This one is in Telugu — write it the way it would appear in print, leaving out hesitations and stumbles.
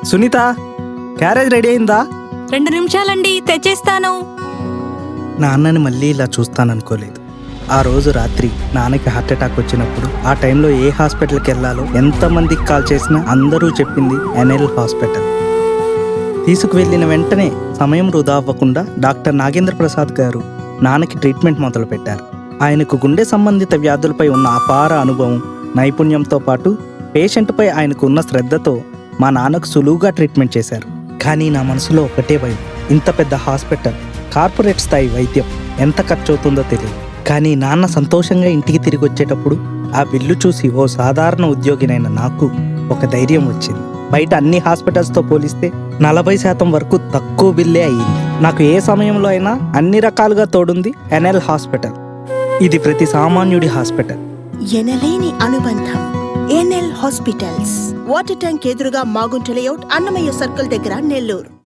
సునీత, క్యారేజ్ రెడీ అయిందా? 2 నిమిషాలండి, తెచ్చేస్తాను. నాన్నని మళ్ళీ ఇలా చూస్తాననుకోలేదు. ఆ రోజు రాత్రి నాన్నకి హార్ట్ అటాక్ వచ్చినప్పుడు ఆ టైంలో ఏ హాస్పిటల్కి వెళ్ళాలో ఎంతమందికి కాల్ చేసినా అందరూ చెప్పింది ఎన్ఎల్ హాస్పిటల్. తీసుకువెళ్ళిన వెంటనే సమయం వృధా అవ్వకుండా డాక్టర్ నాగేంద్ర ప్రసాద్ గారు నాన్నకి ట్రీట్మెంట్ మొదలుపెట్టారు. ఆయనకు గుండె సంబంధిత వ్యాధులపై ఉన్న అపార అనుభవం, నైపుణ్యంతో పాటు పేషెంట్పై ఆయనకు ఉన్న శ్రద్ధతో మా నాన్నకు సులువుగా ట్రీట్మెంట్ చేశారు. కానీ నా మనసులో ఒకటే భయం, ఇంత పెద్ద హాస్పిటల్, కార్పొరేట్ స్థాయి వైద్యం, ఎంత ఖర్చు అవుతుందో తెలియదు. కానీ నాన్న సంతోషంగా ఇంటికి తిరిగి వచ్చేటప్పుడు ఆ బిల్లు చూసి ఓ సాధారణ ఉద్యోగినైన నాకు ఒక ధైర్యం వచ్చింది. బయట అన్ని హాస్పిటల్స్తో పోలిస్తే 40% వరకు తక్కువ బిల్లే అయ్యింది. నాకు ఏ సమయంలో అయినా అన్ని రకాలుగా తోడుంది ఎన్ఎల్ హాస్పిటల్. ఇది ప్రతి సామాన్యుడి హాస్పిటల్. ఎనలేని అనుబంధం. ఎన్ఎల్ హాస్పిటల్స్, వాటర్ ట్యాంక్ ఎదురుగా మాగుంట లేఅవుట్, అన్నమయ్య సర్కిల్ దగ్గర, నెల్లూరు.